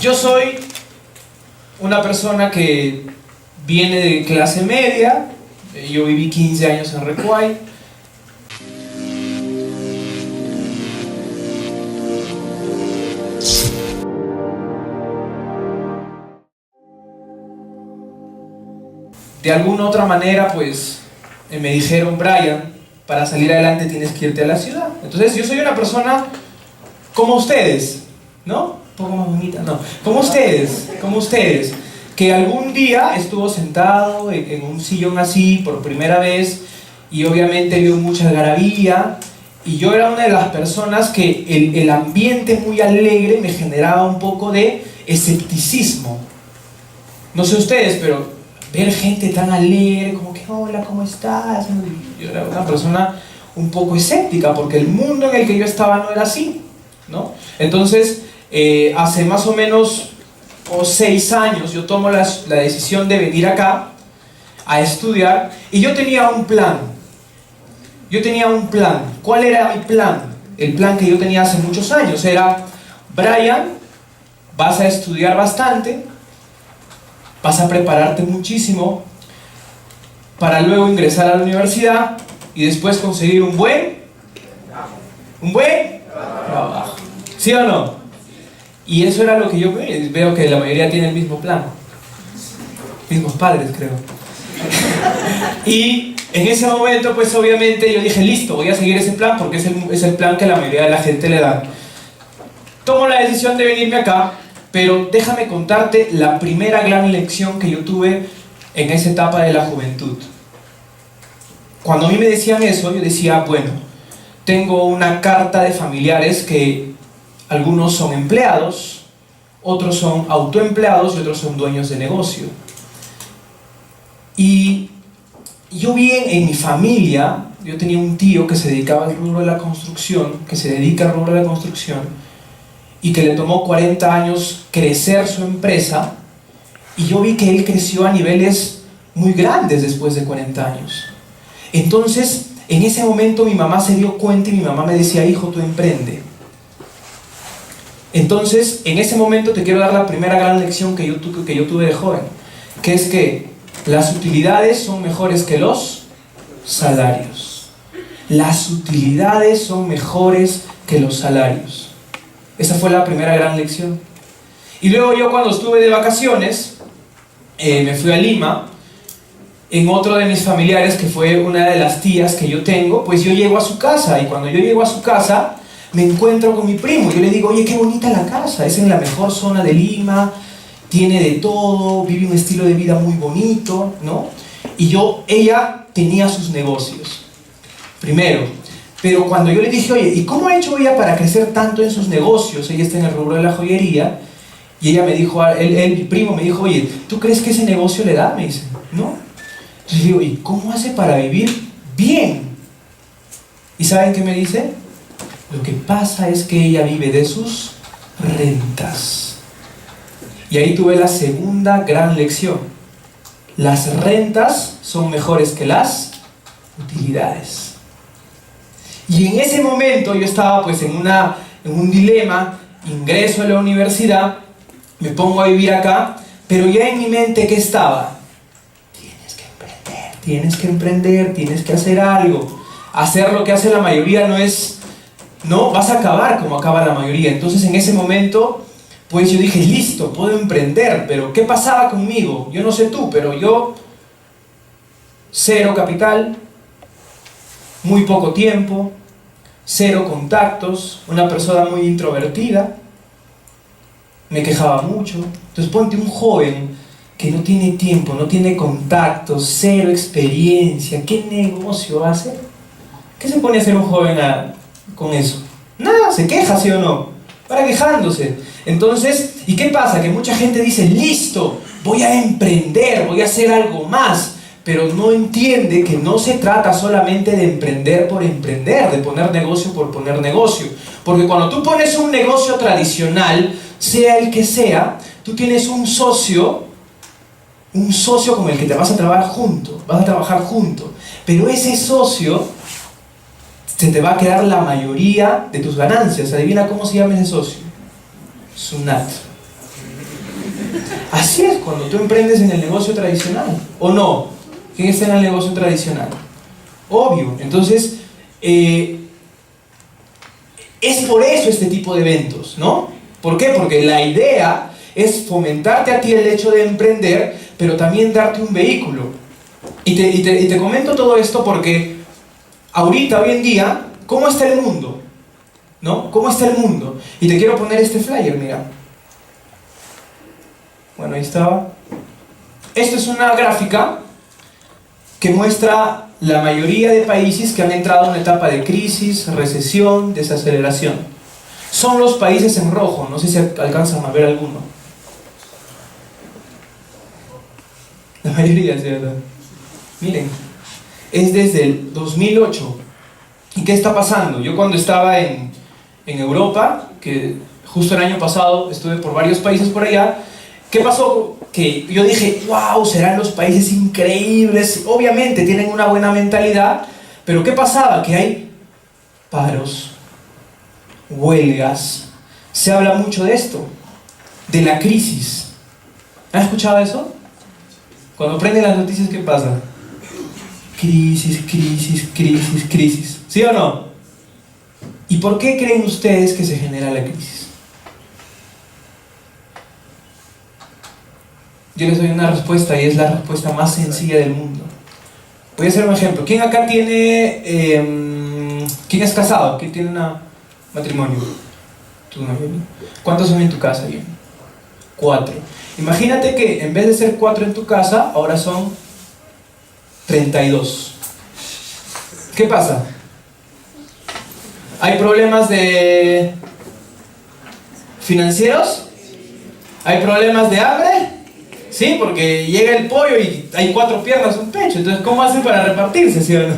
Yo soy una persona que viene de clase media. Yo viví 15 años en Recuay. De alguna otra manera, pues, me dijeron: Brian, para salir adelante tienes que irte a la ciudad. Entonces yo soy una persona como ustedes, ¿no? Un poco más bonita, no. Como ustedes, que algún día estuvo sentado en un sillón así por primera vez y obviamente vio mucha algarabía, y yo era una de las personas que el ambiente muy alegre me generaba un poco de escepticismo. No sé ustedes, pero ver gente tan alegre, como que hola, ¿cómo estás? Yo era una persona un poco escéptica, porque el mundo en el que yo estaba no era así, ¿no? Entonces, hace más o menos 6 años yo tomo la decisión de venir acá a estudiar, y yo tenía un plan. ¿Cuál era mi plan? El plan que yo tenía hace muchos años era: Brian, vas a estudiar bastante, vas a prepararte muchísimo para luego ingresar a la universidad y después conseguir un buen trabajo. ¿Sí o no? Y eso era lo que yo veo que la mayoría tiene el mismo plan. Mismos padres, creo. Y en ese momento, pues obviamente yo dije: listo, voy a seguir ese plan, porque es el plan que la mayoría de la gente le da. Tomo la decisión de venirme acá. Pero déjame contarte la primera gran lección que yo tuve en esa etapa de la juventud. Cuando a mí me decían eso, yo decía: bueno, tengo una carta de familiares que algunos son empleados, otros son autoempleados y otros son dueños de negocio. Y yo vi en mi familia, yo tenía un tío que se dedicaba al rubro de la construcción, y que le tomó 40 años crecer su empresa, y yo vi que él creció a niveles muy grandes después de 40 años. Entonces, en ese momento mi mamá se dio cuenta y mi mamá me decía: hijo, tú emprende. Entonces, en ese momento te quiero dar la primera gran lección que yo tuve de joven, que es que las utilidades son mejores que los salarios. Las utilidades son mejores que los salarios. Esa fue la primera gran lección. Y luego yo, cuando estuve de vacaciones, me fui a Lima. En otro de mis familiares, que fue una de las tías que yo tengo, pues yo llego a su casa, y cuando yo llego a su casa me encuentro con mi primo. Yo le digo: oye, qué bonita la casa, es en la mejor zona de Lima, tiene de todo, vive un estilo de vida muy bonito, ¿no? Y ella tenía sus negocios, primero. Pero cuando yo le dije: oye, ¿y cómo ha hecho ella para crecer tanto en sus negocios? Ella está en el rubro de la joyería. Y ella me dijo, mi primo me dijo: oye, ¿tú crees que ese negocio le da? Me dice: no. Entonces yo digo: ¿y cómo hace para vivir bien? ¿Y saben qué me dice? Lo que pasa es que ella vive de sus rentas. Y ahí tuve la segunda gran lección. Las rentas son mejores que las utilidades. Y en ese momento yo estaba pues en un dilema: ingreso a la universidad, me pongo a vivir acá, pero ya en mi mente, ¿qué estaba? Tienes que emprender, tienes que hacer algo. Hacer lo que hace la mayoría no vas a acabar como acaba la mayoría. Entonces, en ese momento, pues yo dije: listo, puedo emprender. Pero ¿qué pasaba conmigo? Yo no sé tú, pero yo, cero capital, muy poco tiempo, cero contactos, una persona muy introvertida, me quejaba mucho. Entonces ponte un joven que no tiene tiempo, no tiene contactos, cero experiencia, ¿qué negocio va a hacer? ¿Qué se pone a hacer un joven con eso? Nada, se queja, ¿sí o no? Para quejándose. Entonces, ¿y qué pasa? Que mucha gente dice: listo, voy a emprender, voy a hacer algo más. Pero no entiende que no se trata solamente de emprender por emprender, de poner negocio por poner negocio. Porque cuando tú pones un negocio tradicional, sea el que sea, tú tienes un socio con el que te vas a trabajar junto. Pero ese socio se te va a quedar la mayoría de tus ganancias. Adivina cómo se llama ese socio. SUNAT. Así es cuando tú emprendes en el negocio tradicional, ¿o no? ¿Quién está en el negocio tradicional? Obvio. Entonces, es por eso este tipo de eventos, ¿no? ¿Por qué? Porque la idea es fomentarte a ti el hecho de emprender, pero también darte un vehículo. Y te comento todo esto porque ahorita, hoy en día, ¿cómo está el mundo? ¿No? ¿Cómo está el mundo? Y te quiero poner este flyer, mira. Bueno, ahí estaba. Esto es una gráfica que muestra la mayoría de países que han entrado en una etapa de crisis, recesión, desaceleración. Son los países en rojo, no sé si alcanzan a ver alguno. La mayoría, ¿cierto? Miren, es desde el 2008. ¿Y qué está pasando? Yo cuando estaba en Europa, que justo el año pasado estuve por varios países por allá, ¿qué pasó? Que yo dije, wow, serán los países increíbles, obviamente tienen una buena mentalidad, pero ¿qué pasaba? Que hay paros, huelgas, se habla mucho de esto, de la crisis. ¿Han escuchado eso? Cuando prenden las noticias, ¿qué pasa? Crisis, crisis, crisis, crisis. ¿Sí o no? ¿Y por qué creen ustedes que se genera la crisis? Yo les doy una respuesta y es la respuesta más sencilla del mundo. Voy a hacer un ejemplo. ¿Quién acá tiene... ¿quién es casado? ¿Quién tiene un matrimonio? ¿Tú no? ¿Cuántos son en tu casa? Bien. 4. Imagínate que en vez de ser 4 en tu casa, ahora son 32. ¿Qué pasa? ¿Hay problemas de financieros? ¿Hay problemas de hambre? Sí, porque llega el pollo y hay 4 piernas, un pecho. Entonces, ¿cómo hacen para repartirse, sí o no?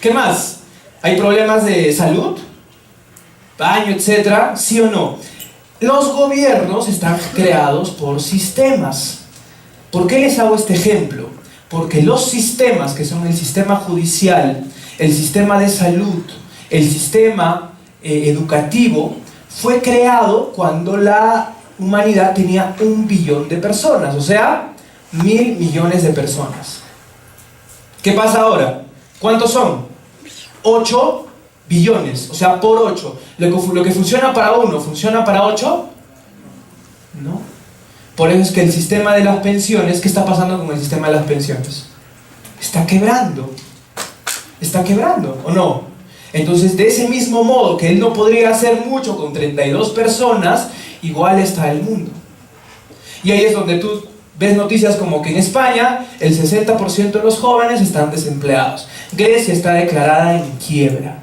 ¿Qué más? ¿Hay problemas de salud? Baño, etcétera, ¿sí o no? Los gobiernos están creados por sistemas. ¿Por qué les hago este ejemplo? Porque los sistemas, que son el sistema judicial, el sistema de salud, el sistema educativo, fue creado cuando la humanidad tenía 1 billón de personas, o sea, 1.000 millones de personas. ¿Qué pasa ahora? ¿Cuántos son? 8 billones, o sea, por 8. Lo que funciona para 1, ¿funciona para 8? No. Por eso es que el sistema de las pensiones, ¿qué está pasando con el sistema de las pensiones? Está quebrando. Está quebrando, ¿o no? Entonces, de ese mismo modo que él no podría hacer mucho con 32 personas, igual está el mundo. Y ahí es donde tú ves noticias como que en España el 60% de los jóvenes están desempleados. Grecia está declarada en quiebra.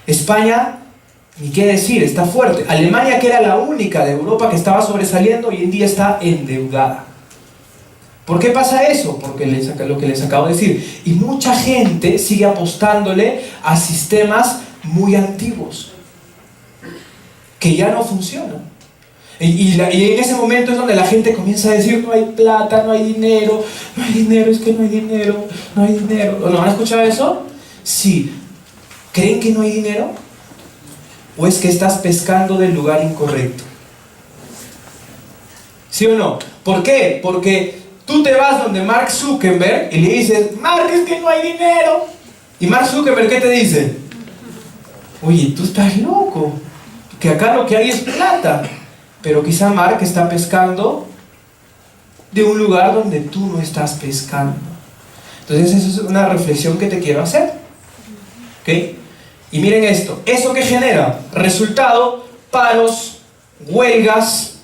España, ni qué decir, está fuerte. Alemania, que era la única de Europa que estaba sobresaliendo, hoy en día está endeudada. ¿Por qué pasa eso? Porque lo que les acabo de decir. Y mucha gente sigue apostándole a sistemas muy antiguos, que ya no funcionan. Y en ese momento es donde la gente comienza a decir, no hay plata, no hay dinero, es que no hay dinero, no hay dinero. ¿No han escuchado eso? Sí. ¿Creen que no hay dinero? ¿O es que estás pescando del lugar incorrecto? ¿Sí o no? ¿Por qué? Porque tú te vas donde Mark Zuckerberg y le dices, Mark, es que no hay dinero. ¿Y Mark Zuckerberg qué te dice? Oye, tú estás loco, que acá lo que hay es plata. Pero quizá Mark está pescando de un lugar donde tú no estás pescando. Entonces eso es una reflexión que te quiero hacer. ¿Ok? Y miren esto. ¿Eso qué genera? Resultado, paros, huelgas,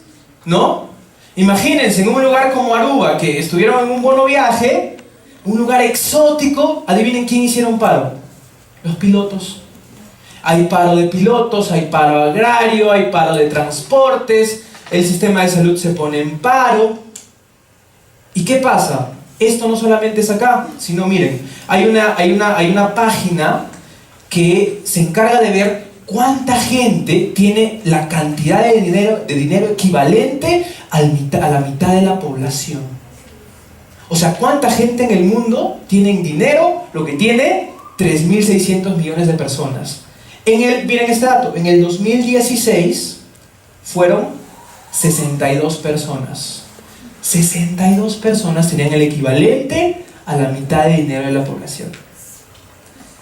¿no? Imagínense en un lugar como Aruba, que estuvieron en un bono viaje, un lugar exótico, adivinen quién hicieron paro. Los pilotos. Hay paro de pilotos, hay paro agrario, hay paro de transportes, el sistema de salud se pone en paro. ¿Y qué pasa? Esto no solamente es acá, sino miren, hay una página que se encarga de ver cuánta gente tiene la cantidad de dinero equivalente a la mitad de la población. O sea, cuánta gente en el mundo tiene dinero, lo que tiene 3.600 millones de personas. Miren este dato, en el 2016 fueron 62 personas. 62 personas tenían el equivalente a la mitad de dinero de la población.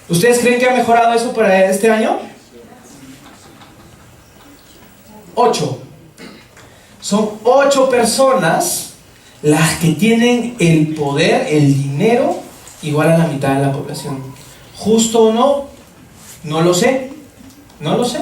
¿Ustedes creen que ha mejorado eso para este año? 8. Son 8 personas las que tienen el poder, el dinero, igual a la mitad de la población. ¿Justo o no? No lo sé. No lo sé.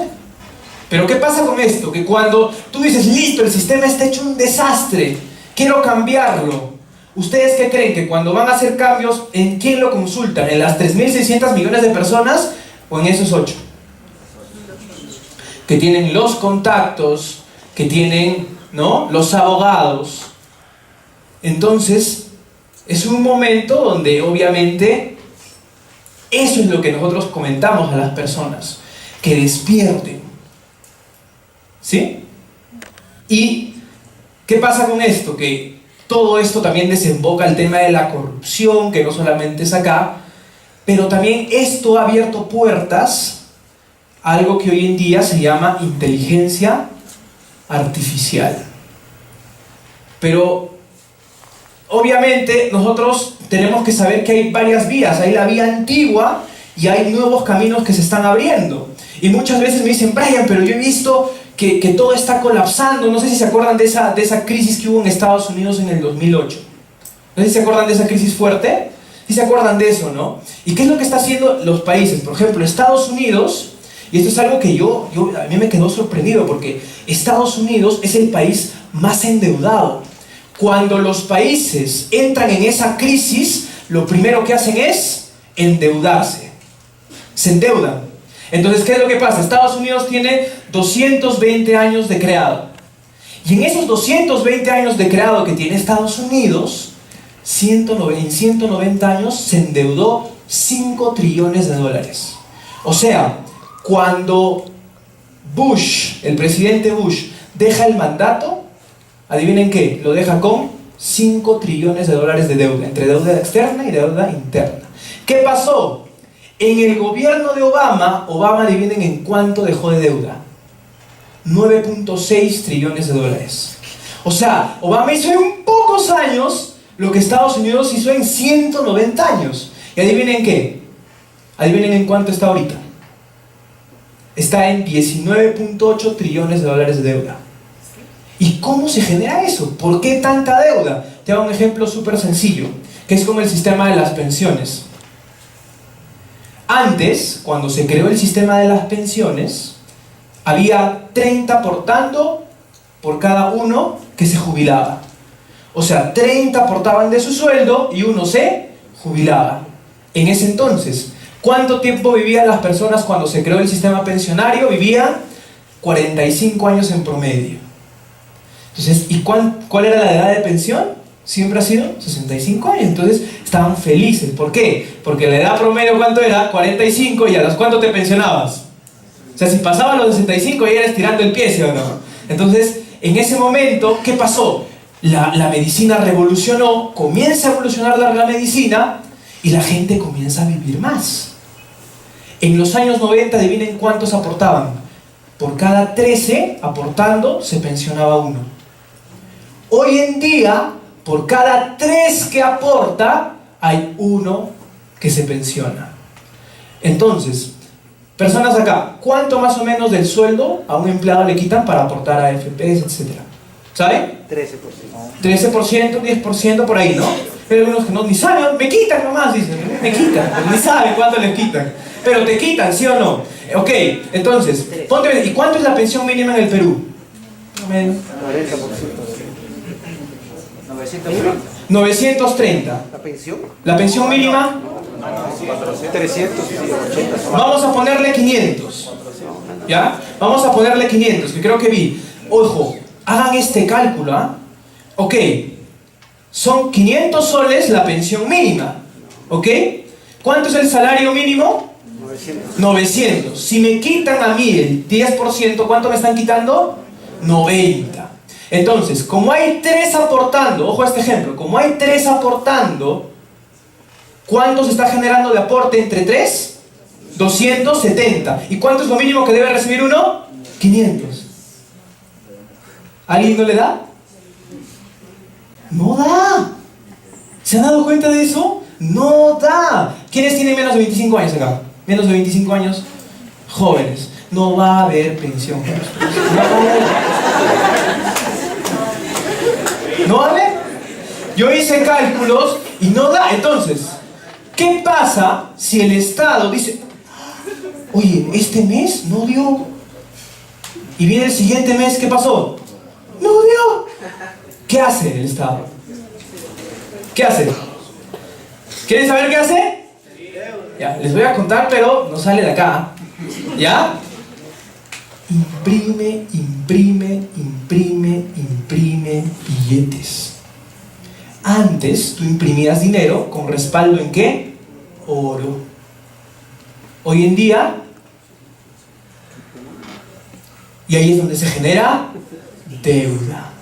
Pero ¿qué pasa con esto? Que cuando tú dices, listo, el sistema está hecho un desastre, quiero cambiarlo. ¿Ustedes qué creen? Que cuando van a hacer cambios, ¿en quién lo consultan? ¿En las 3.600 millones de personas o en esos 8? Que tienen los contactos, que tienen, ¿no?, los abogados. Entonces, es un momento donde obviamente eso es lo que nosotros comentamos a las personas, que despierten. ¿Sí? ¿Y qué pasa con esto? Que todo esto también desemboca el tema de la corrupción, que no solamente es acá, pero también esto ha abierto puertas a algo que hoy en día se llama inteligencia artificial. Pero obviamente nosotros tenemos que saber que hay varias vías. Hay la vía antigua y hay nuevos caminos que se están abriendo. Y muchas veces me dicen, Brian, pero yo he visto que todo está colapsando. No sé si se acuerdan de esa crisis que hubo en Estados Unidos en el 2008. No sé si se acuerdan de esa crisis fuerte. Sí se acuerdan de eso, ¿no? ¿Y qué es lo que está haciendo los países? Por ejemplo, Estados Unidos, y esto es algo que a mí me quedó sorprendido, porque Estados Unidos es el país más endeudado. Cuando los países entran en esa crisis, lo primero que hacen es endeudarse. Se endeudan. Entonces, ¿qué es lo que pasa? Estados Unidos tiene 220 años de creado. Y en esos 220 años de creado que tiene Estados Unidos, en 190 años se endeudó 5 trillones de dólares. O sea, cuando Bush, el presidente Bush, deja el mandato, adivinen qué, lo deja con 5 trillones de dólares de deuda, entre deuda externa y deuda interna. ¿Qué pasó? En el gobierno de Obama, adivinen en cuánto dejó de deuda. 9.6 trillones de dólares. O sea, Obama hizo en pocos años lo que Estados Unidos hizo en 190 años. ¿Y adivinen qué? Adivinen en cuánto está ahorita. Está en 19.8 trillones de dólares de deuda. ¿Y cómo se genera eso? ¿Por qué tanta deuda? Te hago un ejemplo súper sencillo, que es como el sistema de las pensiones. Antes, cuando se creó el sistema de las pensiones, había 30 aportando por cada uno que se jubilaba. O sea, 30 aportaban de su sueldo y uno se jubilaba. En ese entonces, ¿cuánto tiempo vivían las personas cuando se creó el sistema pensionario? Vivían 45 años en promedio. Entonces, ¿y cuál era la edad de pensión? Siempre ha sido 65 años. Entonces, estaban felices. ¿Por qué? Porque la edad promedio, ¿cuánto era? 45, y a los cuánto te pensionabas. O sea, si pasaban los 65 ya eras tirando el pie, ¿sí o no? Entonces, en ese momento, ¿qué pasó? La medicina revolucionó, comienza a evolucionar la medicina y la gente comienza a vivir más. En los años 90, adivinen cuántos aportaban. Por cada 13 aportando, se pensionaba uno. Hoy en día, por cada 3 que aporta, hay uno que se pensiona. Entonces, personas acá, ¿cuánto más o menos del sueldo a un empleado le quitan para aportar a AFPs, etcétera? ¿Sabe? 13%. 13%, 10% por ahí, ¿no? Pero hay algunos que no, ni saben, me quitan nomás, dicen, me quitan, ni saben cuánto les quitan. Pero te quitan, ¿sí o no? Ok, entonces, ponte, ¿y cuánto es la pensión mínima en el Perú? 40%. 930. ¿La pensión? ¿La pensión mínima? 380. Vamos a ponerle 500. ¿Ya? Vamos a ponerle 500, que creo que vi. Ojo, hagan este cálculo, ¿ah? Ok, son 500 soles la pensión mínima. ¿Ok? ¿Cuánto es el salario mínimo? 900. Si me quitan a mí el 10%, ¿cuánto me están quitando? 90. Entonces, como hay 3 aportando, ojo a este ejemplo, como hay 3 aportando, ¿cuánto se está generando de aporte entre 3? 270. ¿Y cuánto es lo mínimo que debe recibir uno? 500. ¿Alguien no le da? No da. ¿Se han dado cuenta de eso? No da. ¿Quiénes tienen menos de 25 años acá? Menos de 25 años. Jóvenes. No va a haber pensión. No va a haber. No va a haber. Yo hice cálculos y no da. Entonces, ¿qué pasa si el Estado dice, oye, este mes no dio? Y viene el siguiente mes, ¿qué pasó? No dio. ¿Qué hace el Estado? ¿Qué hace? ¿Quieren saber qué hace? Ya, les voy a contar, pero no sale de acá. ¿Ya? Imprime billetes. Antes tú imprimías dinero con respaldo ¿en qué? Oro. Hoy en día, y ahí es donde se genera deuda.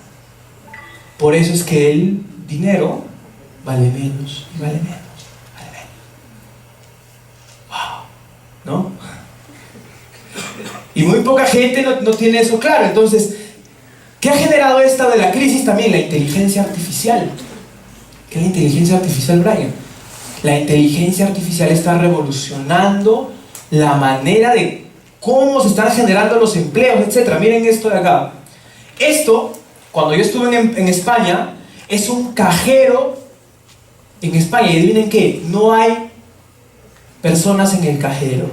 Por eso es que el dinero vale menos y vale menos. Wow. ¿No? Y muy poca gente no tiene eso claro. Entonces, ¿qué ha generado esta de la crisis también? La inteligencia artificial. ¿Qué es la inteligencia artificial, Brian? La inteligencia artificial está revolucionando la manera de cómo se están generando los empleos, etc. Miren esto de acá. Esto, cuando yo estuve en España, es un cajero en España. Y adivinen qué, no hay personas en el cajero.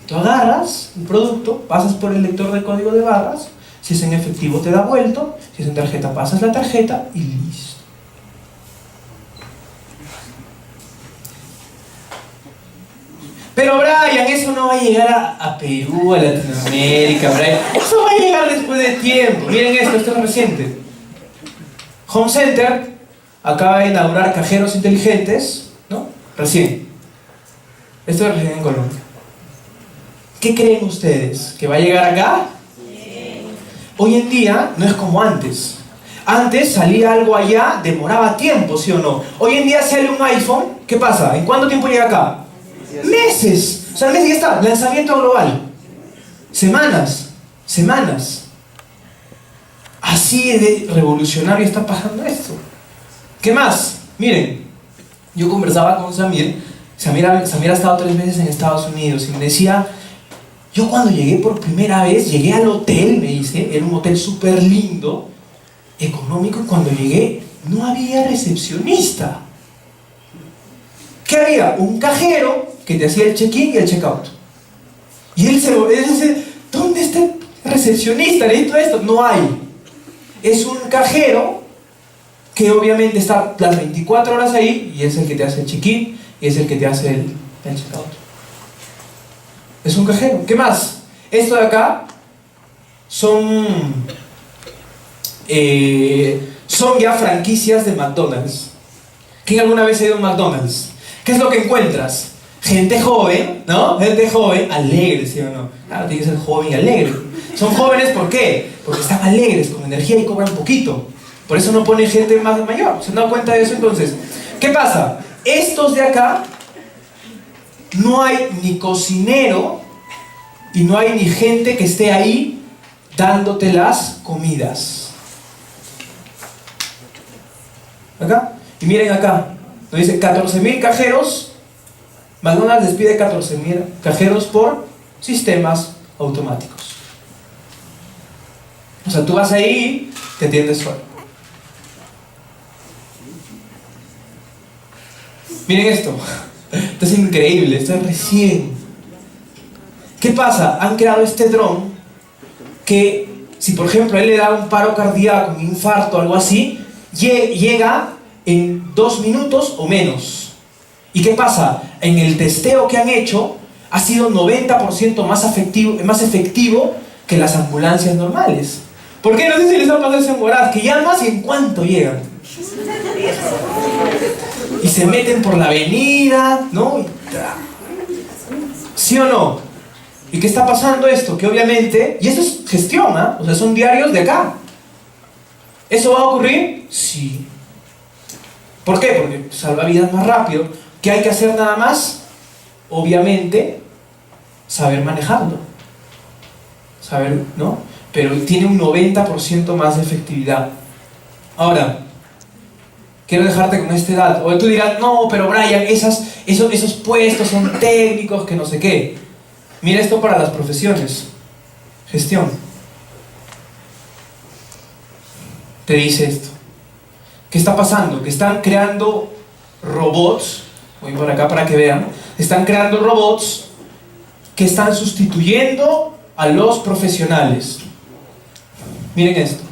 Tú agarras un producto, pasas por el lector de código de barras, si es en efectivo te da vuelto, si es en tarjeta pasas la tarjeta y listo. Pero Brian, eso no va a llegar a Perú, a Latinoamérica, Brian. Eso va a llegar después de tiempo. Miren esto es reciente. Home Center acaba de inaugurar cajeros inteligentes, ¿no? Recién. Esto es recién en Colombia. ¿Qué creen ustedes? ¿Que va a llegar acá? Sí. Hoy en día no es como antes. Antes salía algo allá, demoraba tiempo, ¿sí o no? Hoy en día sale un iPhone, ¿qué pasa? ¿En cuánto tiempo llega acá? Meses. O sea, meses ya está. Lanzamiento global. Semanas. Así de revolucionario está pasando esto. ¿Qué más? Miren, yo conversaba con Samir. Samir ha estado 3 meses en Estados Unidos y me decía, yo cuando llegué por primera vez, llegué al hotel, me dice, era un hotel súper lindo, económico, y cuando llegué no había recepcionista. ¿Qué había? Un cajero que te hacía el check-in y el check-out. Y él dice, ¿dónde está el recepcionista? ¿Necesito esto? No hay. Es un cajero que obviamente está las 24 horas ahí y es el que te hace el check-in y es el que te hace el check-out. Es un cajero. ¿Qué más? Esto de acá son ya franquicias de McDonald's. ¿Quién alguna vez ha ido a un McDonald's? ¿Qué es lo que encuentras? Gente joven, ¿no? Gente joven, alegre, ¿sí o no? Claro, tiene que ser joven y alegre. Son jóvenes, ¿por qué? Porque están alegres, con energía y cobran poquito. Por eso no ponen gente más mayor. ¿Se han dado cuenta de eso entonces? ¿Qué pasa? Estos de acá, no hay ni cocinero y no hay ni gente que esté ahí dándote las comidas. ¿Acá? Y miren acá. Nos dice 14.000 cajeros. McDonald's despide 14.000 cajeros por sistemas automáticos. O sea, tú vas ahí, te atiendes solo. Miren esto. Esto es increíble, esto es recién. ¿Qué pasa? Han creado este dron que, si por ejemplo a él le da un paro cardíaco, un infarto, algo así, llega en 2 minutos o menos. ¿Y qué pasa? En el testeo que han hecho, ha sido 90% más efectivo que las ambulancias normales. ¿Por qué? No sé si les ha pasado eso en Moraz, que llamas y en cuánto llegan. Y se meten por la avenida, ¿no? ¿Sí o no? ¿Y qué está pasando esto? Que obviamente, y eso es gestión, ¿eh? O sea, son diarios de acá. ¿Eso va a ocurrir? Sí. ¿Por qué? Porque salva vidas más rápido. ¿Qué hay que hacer nada más? Obviamente, saber manejarlo. Saber, ¿no? Pero tiene un 90% más de efectividad. Ahora, quiero dejarte con este dato. O tú dirás, no, pero Brian, esos puestos son técnicos, que no sé qué. Mira esto para las profesiones. Gestión. Te dice esto. ¿Qué está pasando? Que están creando robots, voy por acá para que vean, están creando robots que están sustituyendo a los profesionales. Miren esto.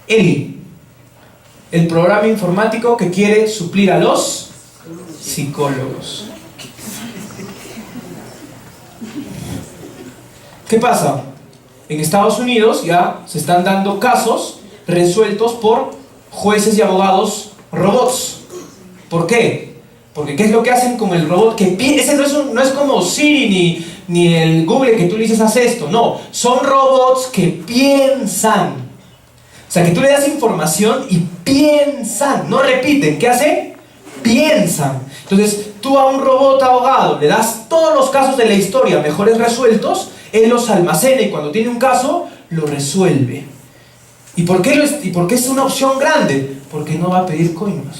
El programa informático que quiere suplir a los psicólogos. ¿Qué pasa? En Estados Unidos ya se están dando casos resueltos por jueces y abogados robots. ¿Por qué? Porque ¿qué es lo que hacen con el robot? Ese no es como Siri ni el Google que tú le dices haz esto. No, son robots que piensan. O sea, que tú le das información y piensan. No repiten. ¿Qué hacen? Piensan. Entonces, tú a un robot abogado le das todos los casos de la historia mejores resueltos, él los almacena y cuando tiene un caso, lo resuelve. ¿Y por qué es una opción grande? Porque no va a pedir coimas.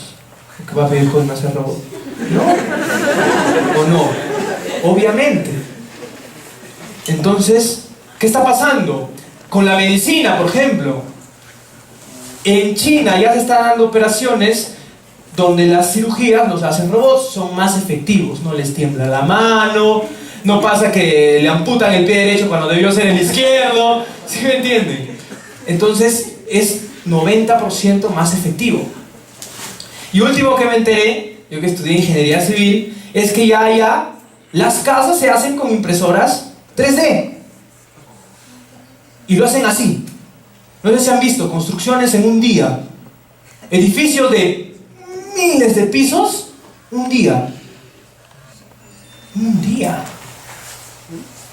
¿Por qué va a pedir coimas el robot? ¿No? ¿O no? Obviamente. Entonces, ¿qué está pasando? Con la medicina, por ejemplo. En China ya se están dando operaciones donde las cirugías los hacen robots, son más efectivos, no les tiembla la mano, no pasa que le amputan el pie derecho cuando debió ser el izquierdo, ¿sí me entienden? Entonces es 90% más efectivo. Y último que me enteré, yo que estudié ingeniería civil, es que ya las casas se hacen con impresoras 3D. Y lo hacen así. No sé si han visto construcciones en un día, edificios de miles de pisos, un día.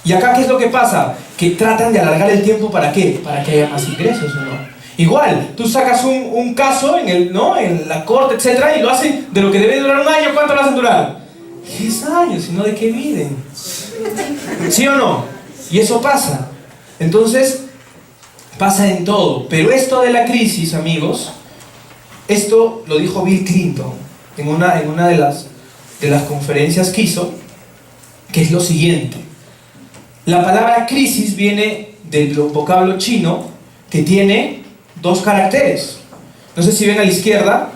Y acá, ¿qué es lo que pasa? Que tratan de alargar el tiempo, ¿para qué? Para que haya más ingresos, ¿o no? Igual, tú sacas un caso en la corte, etcétera, y lo hacen de lo que debe durar un año. ¿Cuánto lo hacen durar? 10 años, sino ¿de qué viven? ¿Sí o no? Y eso pasa. Entonces, pasa en todo. Pero esto de la crisis, amigos, esto lo dijo Bill Clinton en una de las conferencias que hizo, que es lo siguiente. La palabra crisis viene del vocablo chino que tiene 2 caracteres. No sé si ven a la izquierda,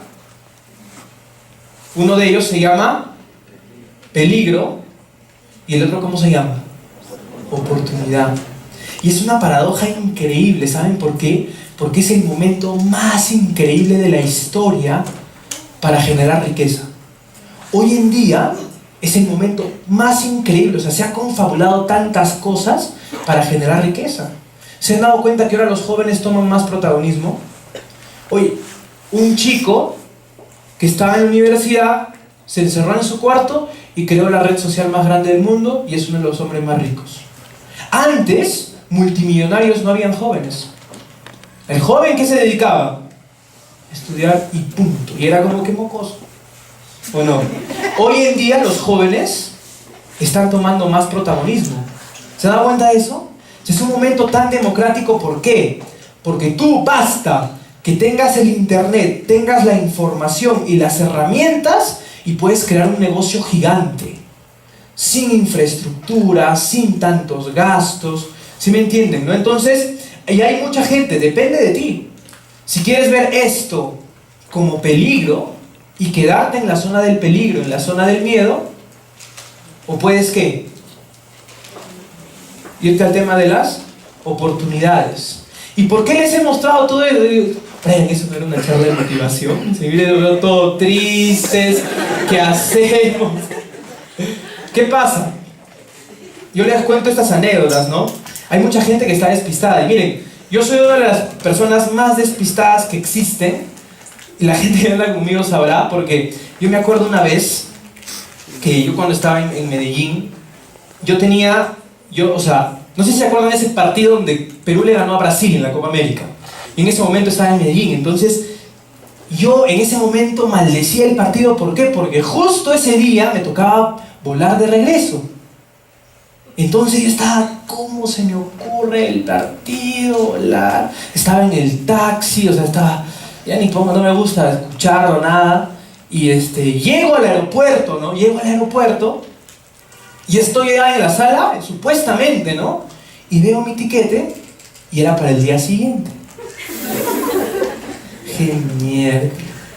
uno de ellos se llama peligro y el otro, ¿cómo se llama? Oportunidad. Y es una paradoja increíble, ¿saben por qué? Porque es el momento más increíble de la historia para generar riqueza. Hoy en día es el momento más increíble, o sea, se han confabulado tantas cosas para generar riqueza. ¿Se han dado cuenta que ahora los jóvenes toman más protagonismo? Oye, un chico que estaba en la universidad se encerró en su cuarto y creó la red social más grande del mundo y es uno de los hombres más ricos. Antes, multimillonarios no habían jóvenes. El joven, ¿qué se dedicaba? A estudiar y punto. Y era como que mocoso. ¿O no? Hoy en día los jóvenes están tomando más protagonismo. ¿Se da cuenta de eso? Es un momento tan democrático. ¿Por qué? Porque tú basta que tengas el internet, tengas la información y las herramientas y puedes crear un negocio gigante. Sin infraestructura, sin tantos gastos. ¿Sí me entienden, no? Entonces, y hay mucha gente, depende de ti. Si quieres ver esto como peligro y quedarte en la zona del peligro, en la zona del miedo, o puedes, ¿qué? Irte al tema de las oportunidades. ¿Y por qué les he mostrado todo eso? Brian, eso no era una charla de motivación. Se veo todo tristes. ¿Qué hacemos? ¿Qué pasa? Yo les cuento estas anécdotas, ¿no? Hay mucha gente que está despistada. Y miren, yo soy una de las personas más despistadas que existen. Y la gente que anda conmigo sabrá, porque yo me acuerdo una vez que yo cuando estaba en Medellín, no sé si se acuerdan de ese partido donde Perú le ganó a Brasil en la Copa América. Y en ese momento estaba en Medellín. Entonces, yo en ese momento maldecía el partido. ¿Por qué? Porque justo ese día me tocaba volar de regreso. Entonces yo estaba, ¿cómo se me ocurre el partido? Volar. Estaba en el taxi, o sea, estaba ya ni pongo, no me gusta escucharlo, nada. Y llego al aeropuerto, ¿no? Llego al aeropuerto y estoy allá en la sala, supuestamente, ¿no? Y veo mi tiquete y era para el día siguiente. ¡Qué mierda!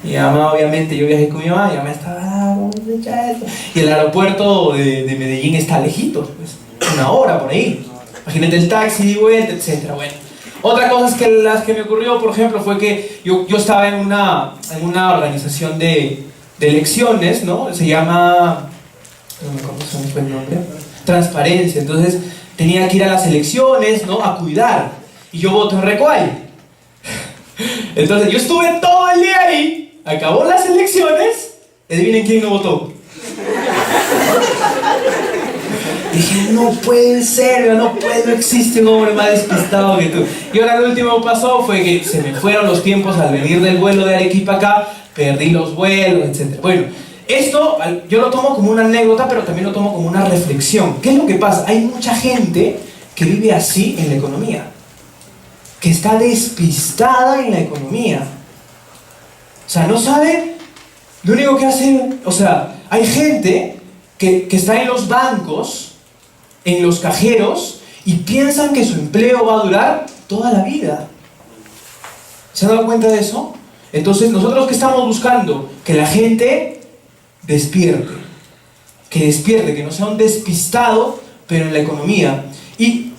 Mi mamá, obviamente, yo viajé con mi mamá, mi mamá estaba, ¿cómo se echa eso? Y el aeropuerto de Medellín está lejitos, pues, 1 hora por ahí. Imagínate el taxi, vuelta, etc. Bueno, otra cosa las que me ocurrió, por ejemplo, fue que yo estaba en una organización de elecciones, ¿no? Se llama, no me acuerdo cómo fue el nombre, Transparencia. Entonces tenía que ir a las elecciones, ¿no? A cuidar. Y yo voto en Recuay. Entonces yo estuve todo el día ahí, acabó las elecciones, adivinen quién no votó. Dije, no puede ser, no existe un hombre más despistado que tú. Y ahora lo último que pasó fue que se me fueron los tiempos al venir del vuelo de Arequipa acá, perdí los vuelos, etc. Bueno, esto yo lo tomo como una anécdota, pero también lo tomo como una reflexión. ¿Qué es lo que pasa? Hay mucha gente que vive así en la economía, que está despistada en la economía. O sea, no sabe lo único que hace. O sea, hay gente que está en los bancos, en los cajeros, y piensan que su empleo va a durar toda la vida. ¿Se han dado cuenta de eso? Entonces, nosotros que estamos buscando que la gente despierte, que no sea un despistado, pero en la economía. Y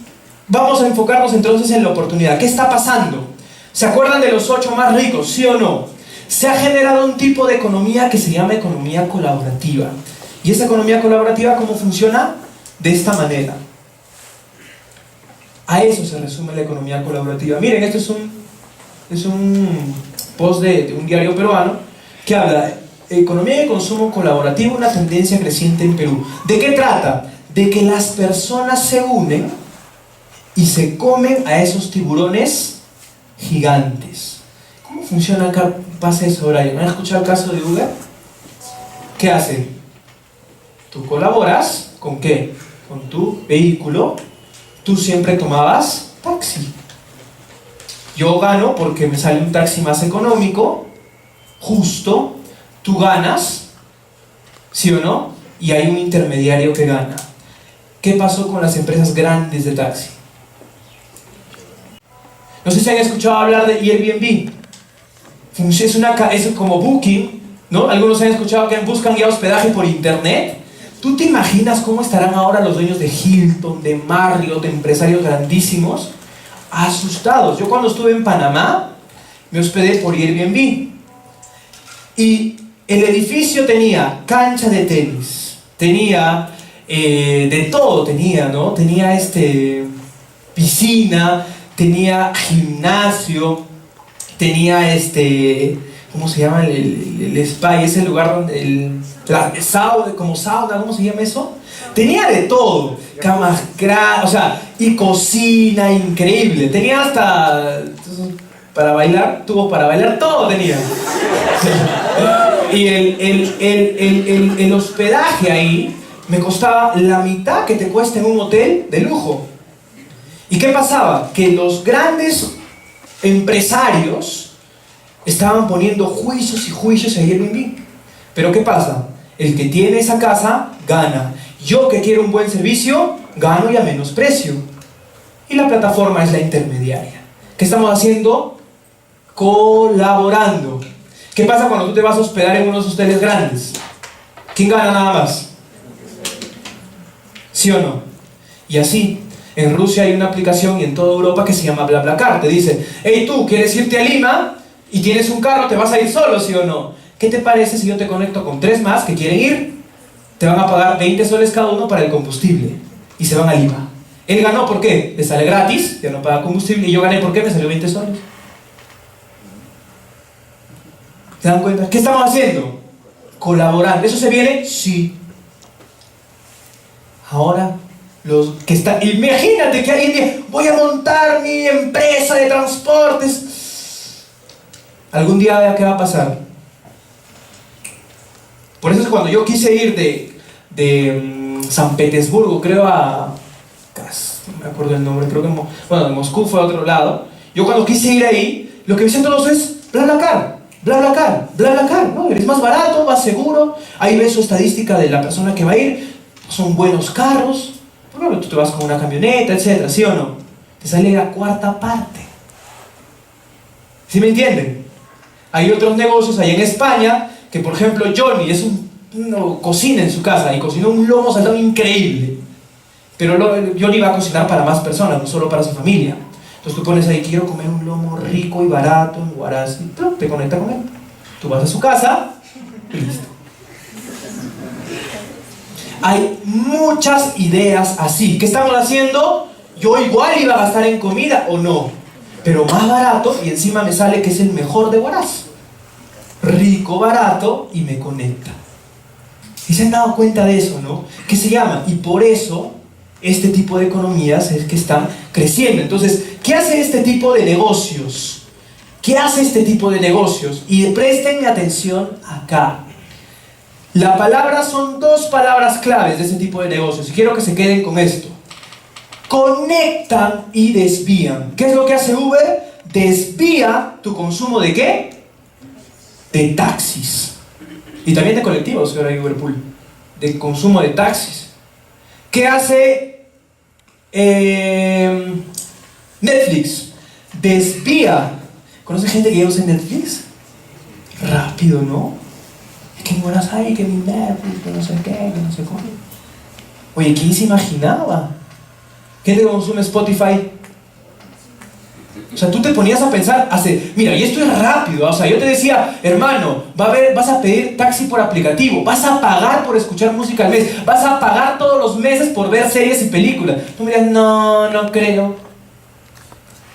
vamos a enfocarnos entonces en la oportunidad. ¿Qué está pasando? ¿Se acuerdan de los 8 más ricos? ¿Sí o no? Se ha generado un tipo de economía que se llama economía colaborativa. ¿Y esa economía colaborativa cómo funciona? De esta manera. A eso se resume la economía colaborativa. Miren, esto es un post de un diario peruano que habla de economía de consumo colaborativo, una tendencia creciente en Perú. ¿De qué trata? De que las personas se unen y se comen a esos tiburones gigantes. ¿Cómo funciona acá? Pasa eso, Brian. ¿Han escuchado el caso de Uber? ¿Qué hace? Tú colaboras, ¿con qué? Con tu vehículo. Tú siempre tomabas taxi. Yo gano porque me sale un taxi más económico, justo. Tú ganas, ¿sí o no? Y hay un intermediario que gana. ¿Qué pasó con las empresas grandes de taxi? No sé si han escuchado hablar de Airbnb. Es como Booking, ¿no? Algunos han escuchado que buscan ya hospedaje por internet. ¿Tú te imaginas cómo estarán ahora los dueños de Hilton, de Marriott, de empresarios grandísimos? Asustados. Yo cuando estuve en Panamá, me hospedé por Airbnb. Y el edificio tenía cancha de tenis, tenía de todo, ¿no? Tenía piscina, tenía gimnasio, tenía ¿cómo se llama? El spa, ese lugar donde como sauna, ¿cómo se llama eso? Tenía de todo, camas grandes, o sea, y cocina increíble. Tenía hasta para bailar, tubos para bailar, todo tenía. Y el hospedaje ahí me costaba la mitad que te cuesta en un hotel de lujo. ¿Y qué pasaba? Que los grandes empresarios estaban poniendo juicios y juicios a Airbnb. Pero ¿qué pasa? El que tiene esa casa gana. Yo que quiero un buen servicio, gano y a menos precio. Y la plataforma es la intermediaria. ¿Qué estamos haciendo? Colaborando. ¿Qué pasa cuando tú te vas a hospedar en unos hoteles grandes? ¿Quién gana nada más? ¿Sí o no? Y así, en Rusia hay una aplicación y en toda Europa que se llama BlaBlaCar. Te dice, hey, tú, ¿quieres irte a Lima? Y tienes un carro, ¿te vas a ir solo, sí o no? ¿Qué te parece si yo te conecto con 3 más que quieren ir? Te van a pagar 20 soles cada uno para el combustible. Y se van a Lima. Él ganó, ¿por qué? Le sale gratis, ya no paga combustible. Y yo gané, ¿por qué? Me salió 20 soles. ¿Se dan cuenta? ¿Qué estamos haciendo? Colaborando. ¿Eso se viene? Sí. Ahora, imagínate que alguien dice, voy a montar mi empresa de transportes. Algún día, ¿qué va a pasar? Por eso es cuando yo quise ir de San Petersburgo, creo no me acuerdo el nombre, creo que de Moscú fue a otro lado. Yo cuando quise ir ahí, lo que me dicen todos es, BlaBlaCar, BlaBlaCar, BlaBlaCar, ¿no? Eres más barato, más seguro, ahí ves su estadística de la persona que va a ir, son buenos carros, por ejemplo, tú te vas con una camioneta, etcétera, ¿sí o no? Te sale la cuarta parte. ¿Sí me entienden? Hay otros negocios ahí en España que, por ejemplo, Johnny cocina en su casa y cocinó un lomo saltado increíble. Pero Johnny va a cocinar para más personas, no solo para su familia. Entonces tú pones ahí, quiero comer un lomo rico y barato en Huaraz, y te conecta con él. Tú vas a su casa y listo. Hay muchas ideas así. ¿Qué estamos haciendo? Yo igual iba a gastar en comida o no, pero más barato y encima me sale que es el mejor de Huaraz. Rico, barato y me conecta. ¿Y se han dado cuenta de eso, no? ¿Qué se llama? Y por eso este tipo de economías es que están creciendo. Entonces, ¿qué hace este tipo de negocios? ¿Qué hace este tipo de negocios? Y presten atención acá. La palabra son dos palabras claves de este tipo de negocios. Y quiero que se queden con esto. Conectan y desvían. ¿Qué es lo que hace Uber? Desvía tu consumo ¿de qué? De taxis. Y también de colectivos, que ahora hay Uber Pool. De consumo de taxis. ¿Qué hace Netflix? Desvía. ¿Conoce gente que ya usa Netflix? Rápido, ¿no? Es que en Buenos Aires, que mi Netflix, que no sé qué, que no sé cómo. Oye, ¿quién se imaginaba? ¿Gente que consume Spotify? O sea, tú te ponías a pensar, mira, y esto es rápido, o sea, yo te decía, hermano, vas a pedir taxi por aplicativo, vas a pagar por escuchar música al mes, vas a pagar todos los meses por ver series y películas. Tú me dirás, no creo.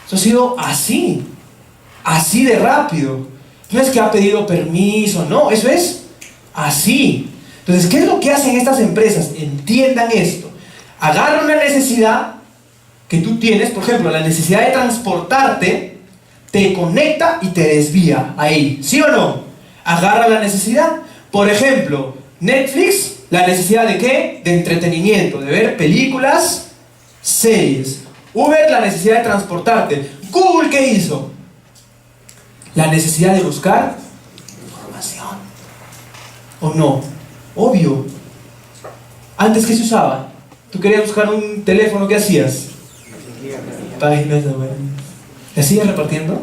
Eso ha sido así de rápido. No es que ha pedido permiso, no, eso es así. Entonces, ¿qué es lo que hacen estas empresas? Entiendan esto. Agarran una necesidad que tú tienes, por ejemplo, la necesidad de transportarte, te conecta y te desvía ahí, ¿sí o no? Agarra la necesidad. Por ejemplo, Netflix, la necesidad ¿de qué? De entretenimiento, de ver películas, series. Uber, la necesidad de transportarte. Google, ¿qué hizo? La necesidad de buscar información. ¿O no? Obvio. Antes, ¿qué se usaba? Tú querías buscar un teléfono, ¿qué hacías? Páginas de web. ¿La sigues repartiendo?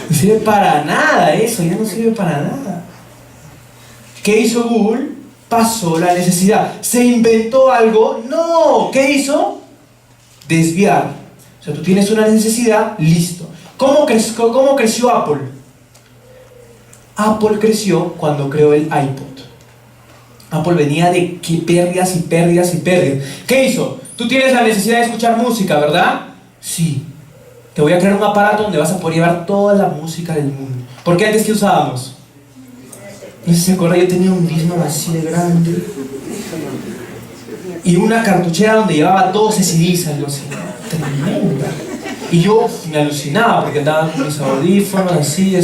No sirve para nada eso, ya no sirve para nada. ¿Qué hizo Google? Pasó la necesidad. ¿Se inventó algo? No. ¿Qué hizo? Desviar. O sea, tú tienes una necesidad, listo. ¿Cómo creció Apple? Apple creció cuando creó el iPod. Apple venía de pérdidas y pérdidas y pérdidas. ¿Qué hizo? Tú tienes la necesidad de escuchar música, ¿verdad? Sí. Te voy a crear un aparato donde vas a poder llevar toda la música del mundo. ¿Por qué antes qué usábamos? No sé si se acuerda, yo tenía un Discman así de grande. Y una cartuchera donde llevaba 12 CDs, algo así. Tremenda. Y yo me alucinaba porque andaba con mis audífonos, así.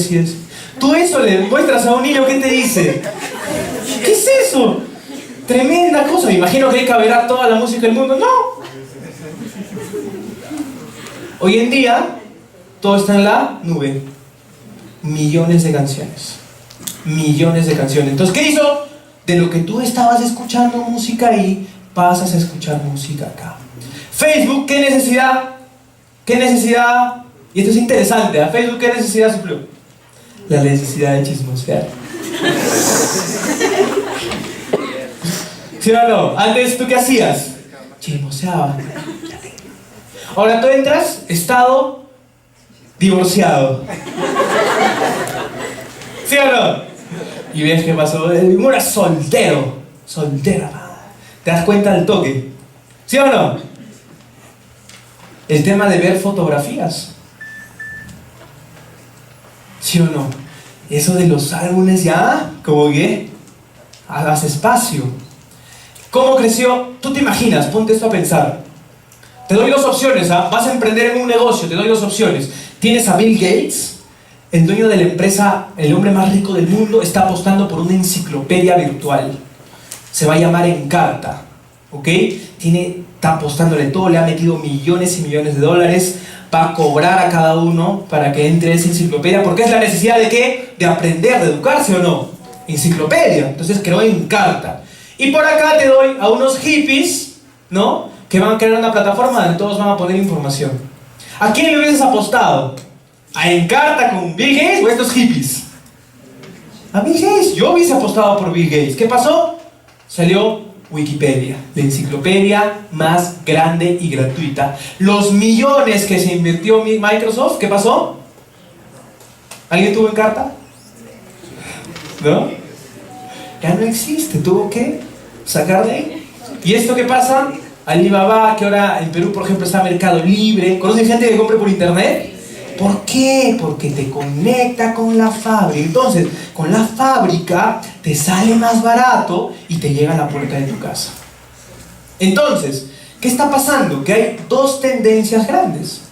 Tú eso le muestras a un niño, ¿qué te dice? ¿Qué es eso? Tremenda cosa. Me imagino que ahí caberá toda la música del mundo. No. Hoy en día, todo está en la nube. Millones de canciones. Millones de canciones. Entonces, ¿qué hizo? De lo que tú estabas escuchando música ahí, pasas a escuchar música acá. Facebook, ¿qué necesidad? ¿Qué necesidad? Y esto es interesante, ¿a Facebook qué necesidad suplió? La necesidad de chismosear. ¿Sí o no? Antes, ¿tú qué hacías? Chismoseaba. Ahora tú entras, estado divorciado. ¿Sí o no? Y ves qué pasó. Uno era soltero. Soltera. Te das cuenta del toque. ¿Sí o no? El tema de ver fotografías. ¿Sí o no? Eso de los álbumes ya, como que hagas espacio. ¿Cómo creció? Tú te imaginas, ponte esto a pensar. Te doy dos opciones, ¿ah? Vas a emprender en un negocio, te doy dos opciones. Tienes a Bill Gates, el dueño de la empresa, el hombre más rico del mundo, está apostando por una enciclopedia virtual. Se va a llamar Encarta, ¿ok? Está apostándole todo, le ha metido millones y millones de dólares. va a cobrar a cada uno para que entre esa enciclopedia, porque es la necesidad de ¿qué? De aprender, de educarse o no. Enciclopedia. Entonces creó Encarta. Y por acá te doy a unos hippies, ¿no? Que van a crear una plataforma donde todos van a poner información. ¿A quién le hubieses apostado? ¿A Encarta con Bill Gates o a estos hippies? A Bill Gates. Yo hubiese apostado por Bill Gates. ¿Qué pasó? Salió Wikipedia, la enciclopedia más grande y gratuita. Los millones que se invirtió Microsoft, ¿qué pasó? ¿Alguien tuvo Encarta? ¿No? Ya no existe, tuvo que sacar de ahí. ¿Y esto qué pasa? Alibaba, que ahora en Perú, por ejemplo, está Mercado Libre. ¿Conocen gente que compre por internet? ¿Por qué? Porque te conecta con la fábrica. Entonces, con la fábrica te sale más barato y te llega a la puerta de tu casa. Entonces, ¿qué está pasando? Que hay dos tendencias grandes.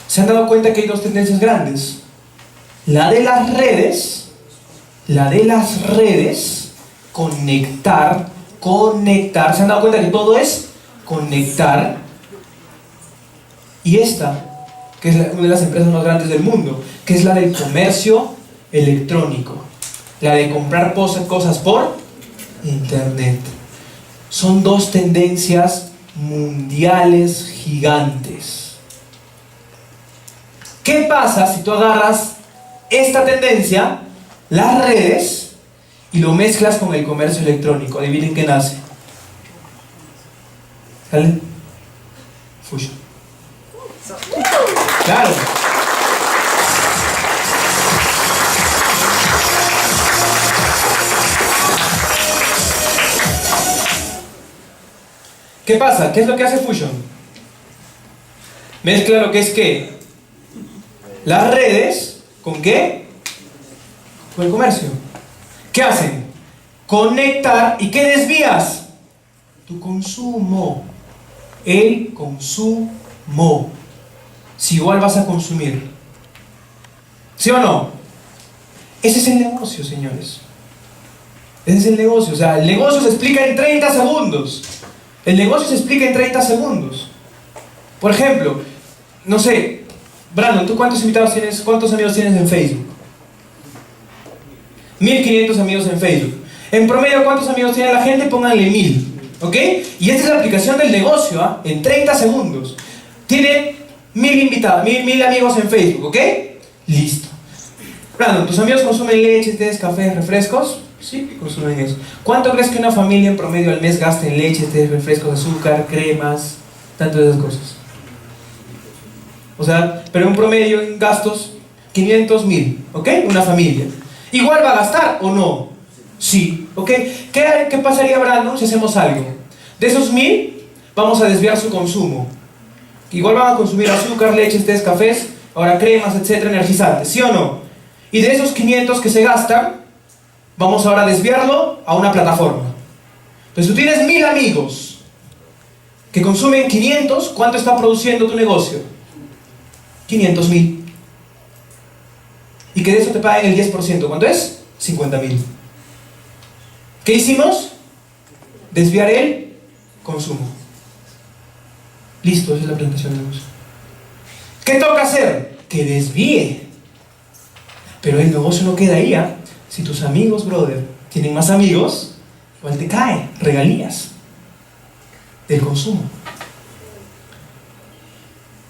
¿Se han dado cuenta que hay dos tendencias grandes? La de las redes, conectar. ¿Se han dado cuenta que todo es conectar? Y esta, que es una de las empresas más grandes del mundo, que es la del comercio electrónico, la de comprar cosas por internet. Son dos tendencias mundiales gigantes. ¿Qué pasa si tú agarras esta tendencia, las redes, y lo mezclas con el comercio electrónico? Adivinen qué nace. ¿Sale? Fusion. Claro. ¿Qué pasa? ¿Qué es lo que hace Fusion? Mezcla lo que es ¿qué? Las redes, ¿con qué? Con el comercio. ¿Qué hacen? Conectar. ¿Y qué desvías? Tu consumo. El consumo. Si igual vas a consumir. ¿Sí o no? Ese es el negocio, señores. Ese es el negocio. O sea, el negocio se explica en 30 segundos. El negocio se explica en 30 segundos. Por ejemplo, no sé, Brandon, ¿tú cuántos invitados tienes, cuántos amigos tienes en Facebook? 1500 amigos en Facebook. En promedio, ¿cuántos amigos tiene la gente? Pónganle 1000. ¿Ok? Y esta es la aplicación del negocio, ¿ah? En 30 segundos. Tiene 1000 invitados, 1000 amigos en Facebook, ¿ok? Listo. Brandon, ¿tus amigos consumen leche, tés, cafés, refrescos? Sí, consumen eso. ¿Cuánto crees que una familia en promedio al mes gasta en leche, tés, refrescos, azúcar, cremas, tantas de esas cosas? O sea, pero en promedio en gastos, 500.000, ¿ok? Una familia. ¿Igual va a gastar o no? Sí, ¿ok? ¿Qué pasaría, Brandon, si hacemos algo? De esos 1000, vamos a desviar su consumo. Igual van a consumir azúcar, leches, tés, cafés, ahora cremas, etcétera, energizantes, ¿sí o no? Y de esos 500 que se gastan, vamos ahora a desviarlo a una plataforma. Entonces tú tienes 1000 amigos que consumen 500, ¿cuánto está produciendo tu negocio? 500.000. Y que de eso te paguen el 10%. ¿Cuánto es? 50.000. ¿Qué hicimos? Desviar el consumo. Listo, esa es la presentación del negocio. ¿Qué toca hacer? Que desvíe. Pero el negocio no queda ahí, ¿eh? Si tus amigos, brother, tienen más amigos, igual te cae regalías del consumo.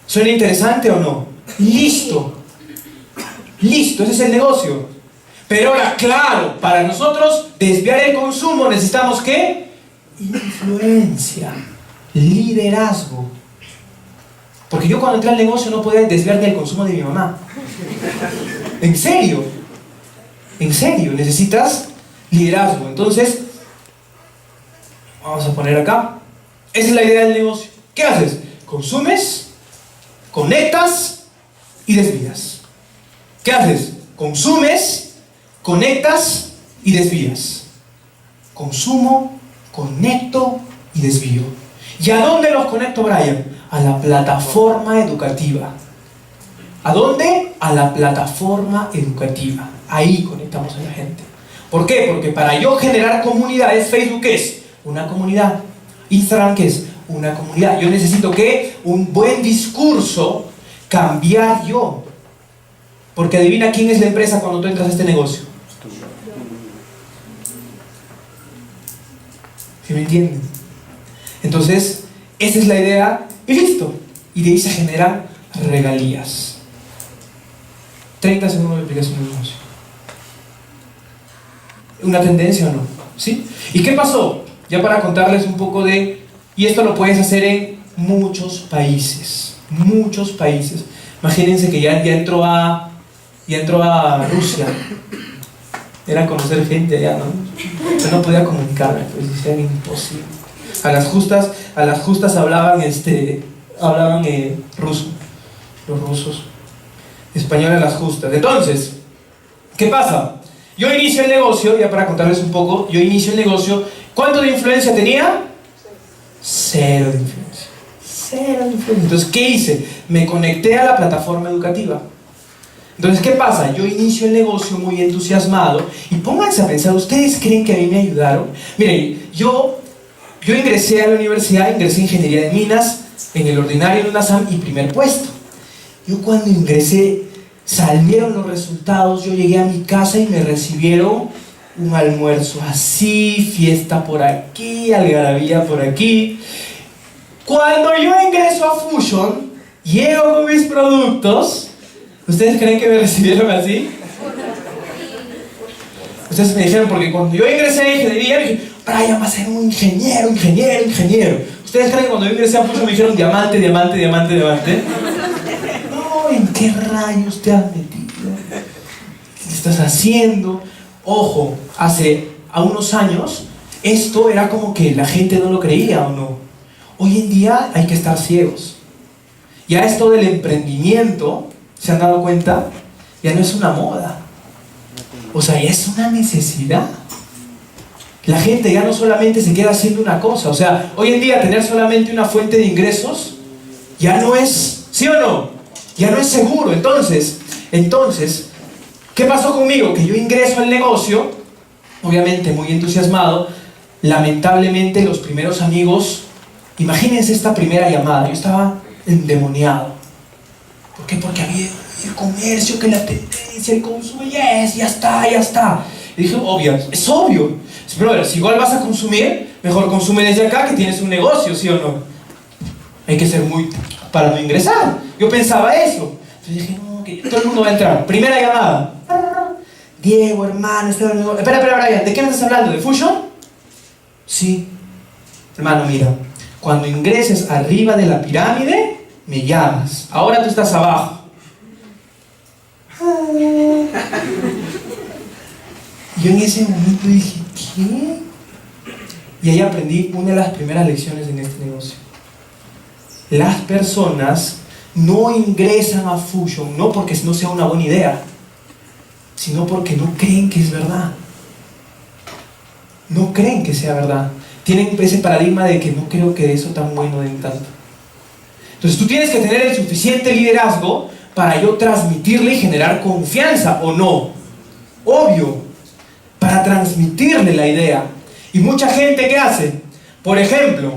¿Suena interesante o no? Listo. Listo, ese es el negocio. Pero ahora, claro, para nosotros desviar el consumo necesitamos ¿qué? Influencia, liderazgo. Porque yo cuando entré al negocio no podía desviar del consumo de mi mamá. ¿En serio? ¿En serio? Necesitas liderazgo. Entonces, vamos a poner acá. Esa es la idea del negocio. ¿Qué haces? Consumes, conectas y desvías. ¿Qué haces? Consumes, conectas y desvías. Consumo, conecto y desvío. ¿Y a dónde los conecto, Brian? A la plataforma educativa. ¿A dónde? A la plataforma educativa. Ahí conectamos a la gente. ¿Por qué? Porque para yo generar comunidades, Facebook ¿qué es? Una comunidad. Instagram ¿qué es? una comunidad. Yo necesito que un buen discurso, cambiar yo. Porque adivina quién es la empresa cuando tú entras a este negocio. ¿Sí me entienden? Entonces, esa es la idea y listo. Y de ahí se generan regalías. 30 segundos de explicación del negocio. ¿Una tendencia o no? ¿Sí? ¿Y qué pasó? Ya para contarles un poco de... Y esto lo puedes hacer en muchos países. Muchos países. Imagínense que ya entró a Rusia. Era conocer gente allá, ¿no? Yo no podía comunicarme, pues era imposible. A las justas hablaban ruso. Los rusos. Español a las justas. Entonces, ¿qué pasa? Yo inicio el negocio, ya para contarles un poco, yo inicio el negocio. ¿Cuánto de influencia tenía? 0 de influencia. 0 de influencia. Entonces, ¿qué hice? Me conecté a la plataforma educativa. Entonces, ¿qué pasa? Yo inicio el negocio muy entusiasmado y pónganse a pensar, ¿ustedes creen que a mí me ayudaron? Miren, yo ingresé a la universidad, ingresé en Ingeniería de Minas, en el ordinario en UNASAM y primer puesto. Yo cuando ingresé, salieron los resultados, yo llegué a mi casa y me recibieron un almuerzo así, fiesta por aquí, algarabía por aquí. Cuando yo ingreso a Fusion, llego con mis productos. ¿Ustedes creen que me recibieron así? Ustedes me dijeron, porque cuando yo ingresé a ingeniería, me dije, Brian va a ser un ingeniero. ¿Ustedes creen que cuando yo ingresé a Fusion me dijeron diamante? No, ¿en qué rayos te has metido? ¿Qué estás haciendo? Ojo, a unos años, esto era como que la gente no lo creía, ¿o no? Hoy en día hay que estar ciegos. Ya esto del emprendimiento, ¿se han dado cuenta? Ya no es una moda. O sea, ya es una necesidad. La gente ya no solamente se queda haciendo una cosa. O sea, hoy en día tener solamente una fuente de ingresos ya no es, ¿sí o no? Ya no es seguro. Entonces, ¿qué pasó conmigo? Que yo ingreso al negocio, obviamente muy entusiasmado. Lamentablemente los primeros amigos, imagínense esta primera llamada, yo estaba endemoniado. ¿Por qué? Porque había el comercio, que la tendencia, el consumo, ya está. Y dije, es obvio. Pero si igual vas a consumir, mejor consume desde acá que tienes un negocio, ¿sí o no? Hay que ser muy... para no ingresar. Yo pensaba eso. Entonces dije, no, que todo el mundo va a entrar. Primera llamada. Diego, hermano, espera, Brian, ¿de qué me estás hablando? ¿De Fusion? Sí. Hermano, mira, cuando ingreses arriba de la pirámide, me llamas. Ahora tú estás abajo. Yo en ese momento dije, ¿qué? Y ahí aprendí una de las primeras lecciones en este negocio. Las personas no ingresan a Fusion no porque no sea una buena idea, sino porque no creen que es verdad. No creen que sea verdad. Tienen ese paradigma de que no creo que eso tan bueno den tanto. Entonces tú tienes que tener el suficiente liderazgo para yo transmitirle y generar confianza, ¿o no? Obvio, para transmitirle la idea. Y mucha gente, ¿qué hace? Por ejemplo,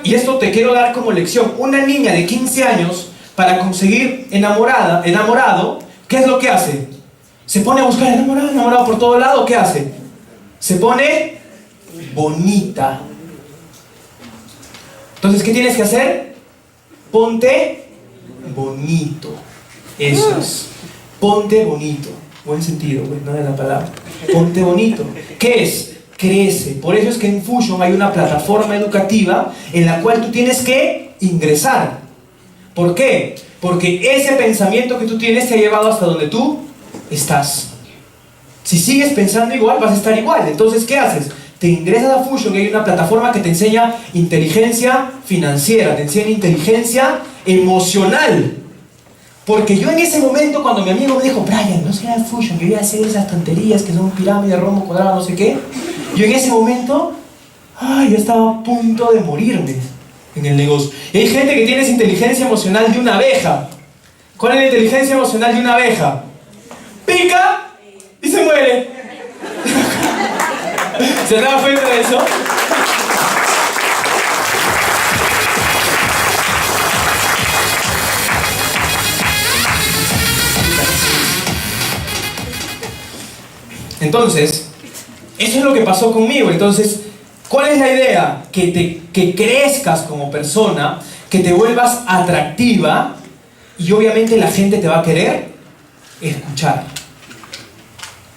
y esto te quiero dar como lección, una niña de 15 años, para conseguir enamorado, ¿qué es lo que hace? Se pone a buscar enamorado por todo lado, ¿qué hace? Se pone bonita. Entonces, ¿qué tienes que hacer? Ponte bonito. Eso es. Ponte bonito. Buen sentido, no de la palabra. Ponte bonito. ¿Qué es? Crece. Por eso es que en Fusion hay una plataforma educativa en la cual tú tienes que ingresar. ¿Por qué? Porque ese pensamiento que tú tienes te ha llevado hasta donde tú estás. Si sigues pensando igual, vas a estar igual. Entonces, ¿qué haces? Te ingresas a Fusion, que hay una plataforma que te enseña inteligencia financiera, te enseña inteligencia emocional. Porque yo en ese momento, cuando mi amigo me dijo, Brian, no sea Fusion, yo voy a hacer esas tonterías que son pirámide, rombo, cuadrado, no sé qué. Yo en ese momento, yo estaba a punto de morirme en el negocio. Y hay gente que tiene esa inteligencia emocional de una abeja. ¿Cuál es la inteligencia emocional de una abeja? Pica y se muere. ¿Se daba cuenta de eso? Entonces, eso es lo que pasó conmigo. Entonces, ¿cuál es la idea? Que crezcas como persona, que te vuelvas atractiva y obviamente la gente te va a querer escuchar.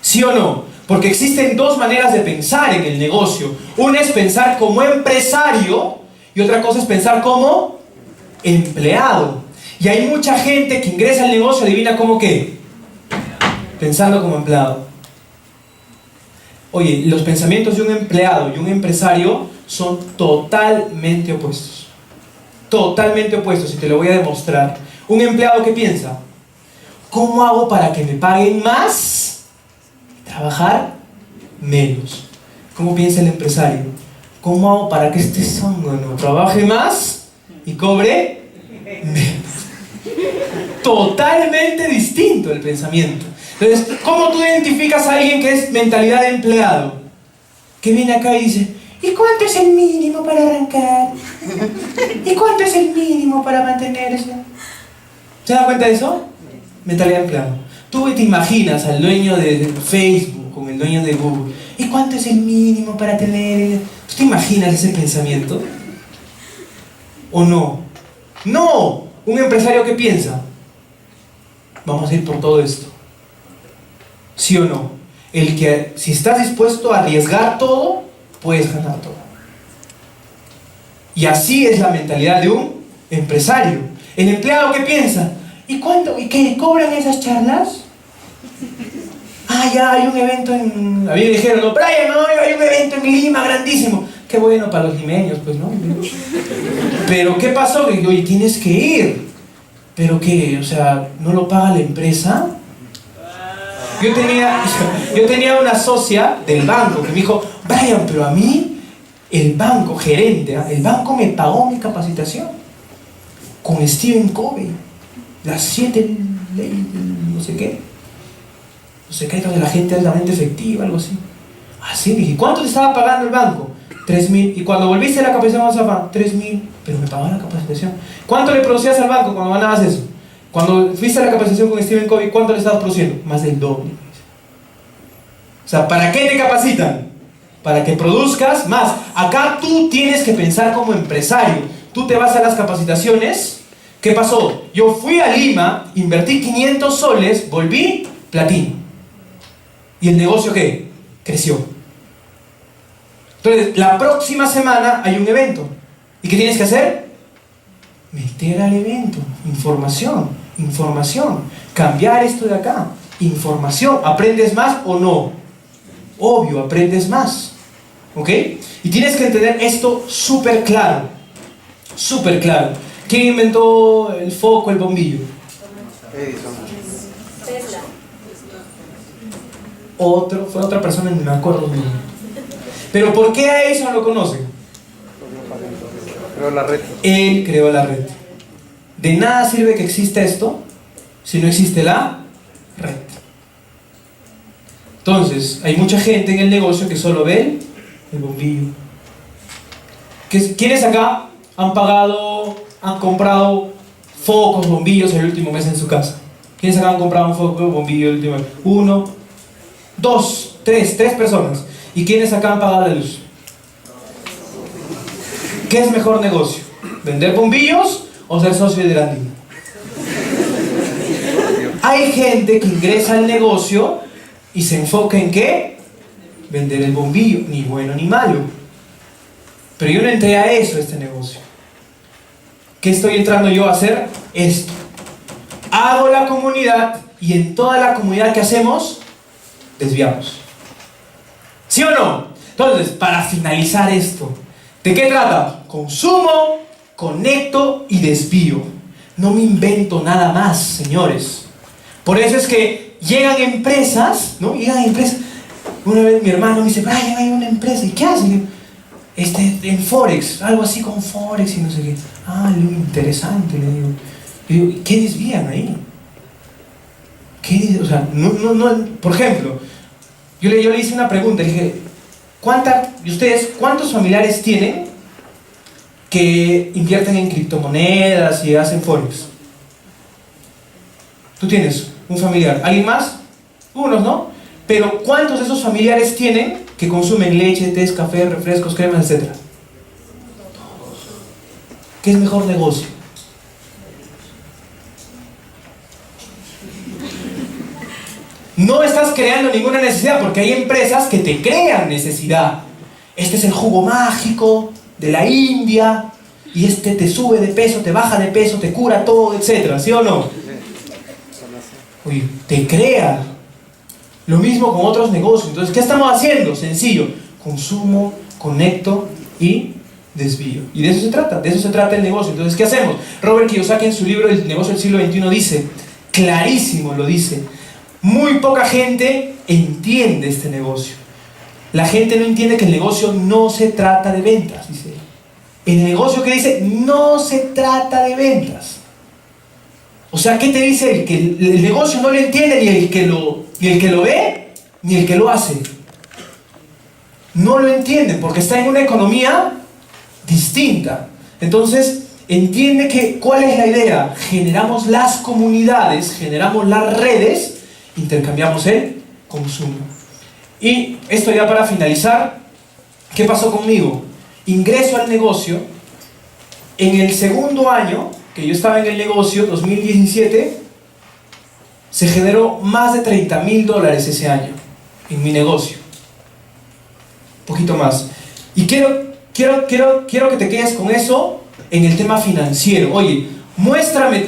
¿Sí o no? Porque existen dos maneras de pensar en el negocio. Una es pensar como empresario y otra cosa es pensar como empleado. Y hay mucha gente que ingresa al negocio, adivina cómo qué, pensando como empleado. Oye, los pensamientos de un empleado y un empresario son totalmente opuestos. Totalmente opuestos, y te lo voy a demostrar. Un empleado que piensa, ¿cómo hago para que me paguen más? Trabajar menos. ¿Cómo piensa el empresario? ¿Cómo hago para que este zángano trabaje más y cobre menos? Totalmente distinto el pensamiento. Entonces, ¿cómo tú identificas a alguien que es mentalidad de empleado? Que viene acá y dice, ¿y cuánto es el mínimo para arrancar? ¿Y cuánto es el mínimo para mantenerse? ¿Se da cuenta de eso? Mentalidad de empleado. Tú te imaginas al dueño de Facebook con el dueño de Google. ¿Y cuánto es el mínimo para tener? ¿Tú te imaginas ese pensamiento? ¿O no? ¡No! Un empresario que piensa, vamos a ir por todo esto. ¿Sí o no? El que, si estás dispuesto a arriesgar todo, puedes ganar todo. Y así es la mentalidad de un empresario. El empleado que piensa, ¿y cuánto? ¿Y qué cobran esas charlas? Ah, ya hay un evento en... A mí me dijeron, no, Brian, no, hay un evento en Lima grandísimo. Qué bueno para los limeños, pues, ¿no? Pero ¿qué pasó? Que oye, tienes que ir. ¿Pero qué? O sea, ¿no lo paga la empresa? Yo tenía una socia del banco que me dijo, Brian, pero a mí, el banco, gerente, el banco me pagó mi capacitación con Stephen Covey, las 7 leyes, no sé qué, donde la gente es altamente efectiva, algo así. Así dije, ¿cuánto te estaba pagando el banco? 3.000. Y cuando volviste a la capacitación, vas a pagar 3.000, pero me pagaban la capacitación. ¿Cuánto le producías al banco cuando ganabas eso? Cuando fuiste a la capacitación con Stephen Covey, ¿cuánto le estabas produciendo? Más del doble. O sea, ¿para qué te capacitan? Para que produzcas más. Acá tú tienes que pensar como empresario. Tú te vas a las capacitaciones. ¿Qué pasó? Yo fui a Lima, invertí 500 soles, volví platino. ¿Y el negocio qué? Creció. Entonces, la próxima semana hay un evento. ¿Y qué tienes que hacer? Meter al evento. Información. Cambiar esto de acá. Información. ¿Aprendes más o no? Obvio, aprendes más. ¿Ok? Y tienes que entender esto súper claro. Súper claro. ¿Quién inventó el foco, el bombillo? Edison. Tesla. Fue otra persona, no me acuerdo bien. Pero ¿por qué a Edison lo conocen? Creó la red. Él creó la red. De nada sirve que exista esto si no existe la red. Entonces, hay mucha gente en el negocio que solo ve el bombillo. ¿Quiénes acá han comprado focos, bombillos el último mes en su casa? ¿Quiénes acá han comprado un foco, bombillo el último mes? 1, 2, 3 personas. ¿Y quiénes acá han pagado la luz? ¿Qué es mejor negocio? ¿Vender bombillos o ser socio de Andina? Hay gente que ingresa al negocio y se enfoca en ¿qué? Vender el bombillo, ni bueno ni malo. Pero yo no entré a eso, a este negocio. ¿Qué estoy entrando yo a hacer? Esto. Hago la comunidad y en toda la comunidad que hacemos, desviamos. ¿Sí o no? Entonces, para finalizar esto, ¿de qué trata? Consumo, conecto y desvío. No me invento nada más, señores. Por eso es que llegan empresas, ¿no? Una vez mi hermano me dice, Brian, hay una empresa. ¿Y qué hacen? En Forex, algo así con Forex y no sé qué. Ah, lo interesante, le digo. Le digo, ¿qué desvían ahí? O sea, por ejemplo, yo le hice una pregunta, le dije, ¿ustedes cuántos familiares tienen que invierten en criptomonedas y hacen Forex? ¿Tú tienes un familiar? ¿Alguien más? Unos, ¿no? Pero ¿cuántos de esos familiares tienen que consumen leche, tés, café, refrescos, cremas, etcétera? ¿Qué es mejor negocio? No estás creando ninguna necesidad, porque hay empresas que te crean necesidad. Este es el jugo mágico de la India, y este te sube de peso, te baja de peso, te cura todo, etcétera, ¿sí o no? Oye, te crea. Lo mismo con otros negocios. Entonces, ¿qué estamos haciendo? Sencillo. Consumo, conecto y desvío. Y de eso se trata el negocio. Entonces, ¿qué hacemos? Robert Kiyosaki en su libro El negocio del siglo XXI dice, clarísimo lo dice, muy poca gente entiende este negocio. La gente no entiende que el negocio no se trata de ventas, dice. El negocio que dice, no se trata de ventas. O sea, ¿qué te dice? Que el negocio no lo entiende ni el que lo ve, ni el que lo hace. No lo entiende porque está en una economía distinta. Entonces, entiende que, ¿cuál es la idea? Generamos las comunidades, generamos las redes, intercambiamos el consumo. Y esto ya para finalizar, ¿qué pasó conmigo? Ingreso al negocio. En el segundo año que yo estaba en el negocio, 2017, se generó más de $30,000 ese año en mi negocio. Un poquito más. Y quiero que te quedes con eso en el tema financiero. Oye, muéstrame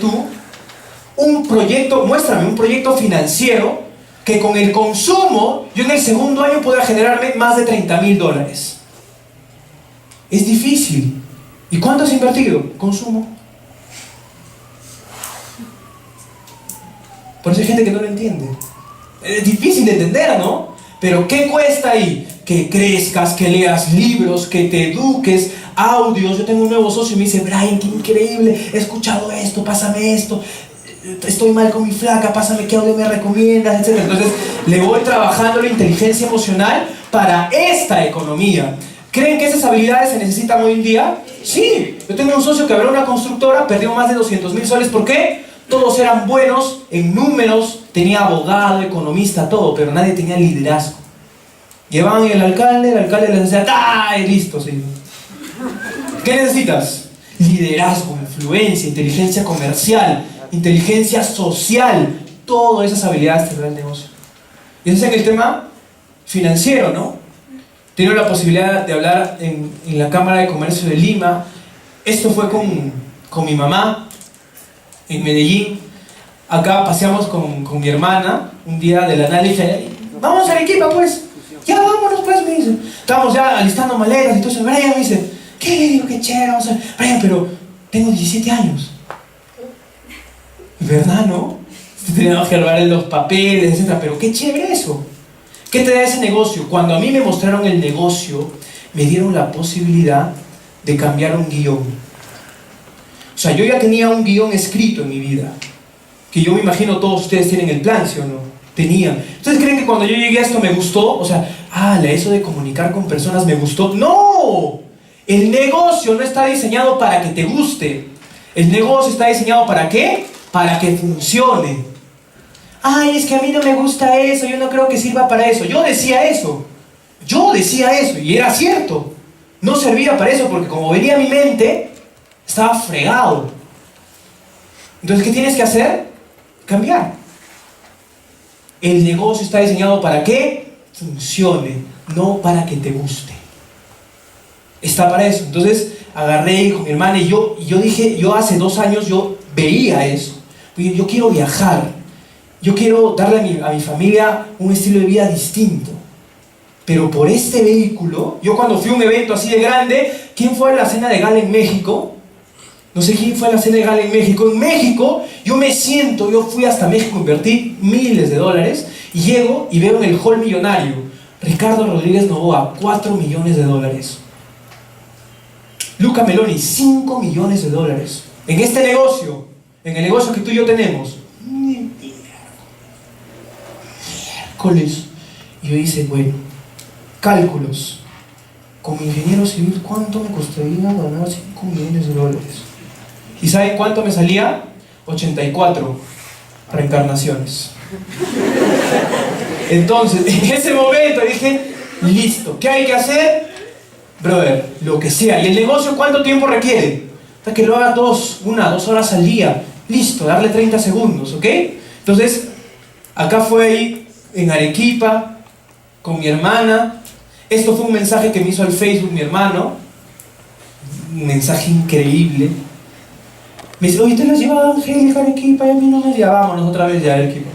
un proyecto financiero que con el consumo, yo en el segundo año pueda generarme más de $30,000. Es difícil. ¿Y cuánto has invertido? Consumo. Por eso hay gente que no lo entiende. Es difícil de entender, ¿no? Pero ¿qué cuesta ahí? Que crezcas, que leas libros, que te eduques, audios. Yo tengo un nuevo socio y me dice, Brian, qué increíble, he escuchado esto, pásame esto, estoy mal con mi flaca, pásame qué audio me recomiendas, etc. Entonces le voy trabajando la inteligencia emocional para esta economía. ¿Creen que esas habilidades se necesitan hoy en día? Sí. Yo tengo un socio que abrió una constructora, perdió más de 200,000 soles. ¿Por qué? Todos eran buenos en números, tenía abogado, economista, todo, pero nadie tenía liderazgo. Llevaban el alcalde les decía, ¡ah! Y listo, sí. ¿Qué necesitas? Liderazgo, influencia, inteligencia comercial, inteligencia social. Todas esas habilidades te dan el negocio. Y eso es en el tema financiero, ¿no? Tengo la posibilidad de hablar en la Cámara de Comercio de Lima. Esto fue con mi mamá en Medellín. Acá paseamos con mi hermana un día de la nada. Le dije, vamos a Arequipa pues. Ya vámonos pues, me dice. Estábamos ya alistando maletas y todo eso. Brian me dice, ¿qué? Le digo, qué chévere, vamos a ver. Brian, pero tengo 17 años. ¿Verdad, no? Teníamos que hablar en los papeles, etc. Pero qué chévere eso. ¿Qué te da ese negocio? Cuando a mí me mostraron el negocio, me dieron la posibilidad de cambiar un guión. O sea, yo ya tenía un guión escrito en mi vida, que yo me imagino todos ustedes tienen el plan, ¿sí o no? Tenían. ¿Ustedes creen que cuando yo llegué a esto me gustó? O sea, eso de comunicar con personas me gustó. ¡No! El negocio no está diseñado para que te guste. El negocio está diseñado ¿para qué? Para que funcione. Ay, es que a mí no me gusta eso, yo no creo que sirva para eso. Yo decía eso y era cierto. No servía para eso porque como venía a mi mente, estaba fregado. Entonces, ¿qué tienes que hacer? Cambiar. El negocio está diseñado para que funcione, no para que te guste. Está para eso. Entonces, agarré con mi hermana y yo dije, yo hace 2 años yo veía eso. Yo quiero viajar. Yo quiero darle a mi familia un estilo de vida distinto. Pero por este vehículo, yo cuando fui a un evento así de grande, ¿quién fue a la cena de gala en México? No sé quién fue a la cena de gala en México. En México, yo fui hasta México, invertí miles de dólares, y llego y veo en el hall millonario, Ricardo Rodríguez Novoa, $4 millones. Luca Meloni, $5 millones. En este negocio, en el negocio que tú y yo tenemos, y yo hice, bueno, cálculos. Como ingeniero civil, ¿cuánto me costaría ganar $5 millones? ¿Y saben cuánto me salía? 84 reencarnaciones. Entonces, en ese momento dije, listo, ¿qué hay que hacer? Brother, lo que sea. ¿Y el negocio cuánto tiempo requiere? Hasta que lo haga 2 horas al día. Listo, darle 30 segundos, ¿ok? Entonces, acá fue ahí, en Arequipa, con mi hermana. Esto fue un mensaje que me hizo al Facebook mi hermano. Un mensaje increíble. Me dice, oye, ¿te la has llevado a Angélica a Arequipa? Y a mí no me llevámonos otra vez ya a Arequipa.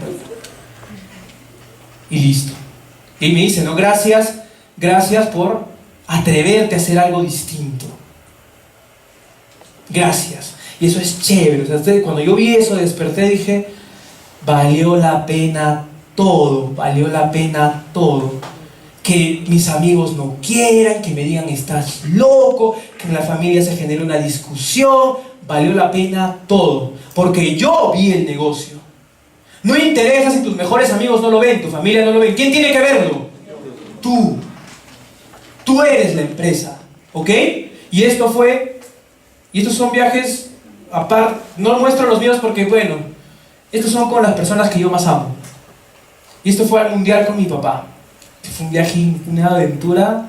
Y listo. Y me dice, no, gracias por atreverte a hacer algo distinto. Gracias. Y eso es chévere. O sea, cuando yo vi eso, desperté, dije, valió la pena todo, valió la pena todo. Que mis amigos no quieran, que me digan estás loco, que en la familia se genere una discusión, valió la pena todo, porque yo vi el negocio. No interesa si tus mejores amigos no lo ven, tu familia no lo ven. ¿Quién tiene que verlo? Tú. Tú eres la empresa, ¿ok? Y estos son viajes, aparte, no muestro los míos porque, bueno, estos son con las personas que yo más amo. Y esto fue al mundial con mi papá. Fue un viaje, una aventura,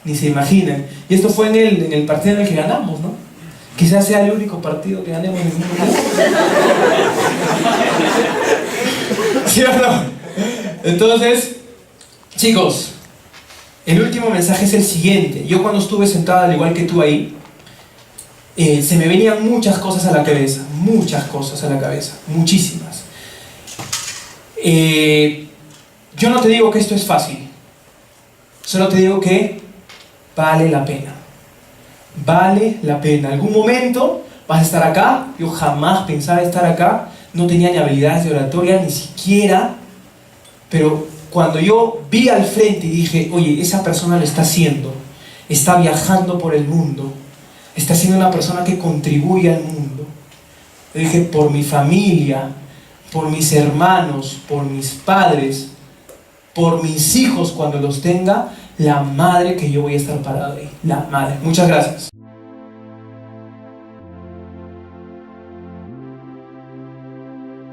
ni se imaginan. Y esto fue en el partido en el que ganamos, ¿no? Quizás sea el único partido que ganemos en el mundo. ¿Sí o no? Entonces, chicos, el último mensaje es el siguiente. Yo cuando estuve sentado, al igual que tú ahí, se me venían muchas cosas a la cabeza. Muchas cosas a la cabeza. Muchísimas. Yo no te digo que esto es fácil. Solo te digo que vale la pena. Vale la pena. Algún momento vas a estar acá. Yo jamás pensaba estar acá. No tenía ni habilidades de oratoria, ni siquiera. Pero cuando yo vi al frente y dije, oye, esa persona lo está haciendo. Está viajando por el mundo. Está siendo una persona que contribuye al mundo. Yo dije, por mi familia, por mis hermanos, por mis padres, por mis hijos cuando los tenga, la madre que yo voy a estar parado ahí. La madre. Muchas gracias.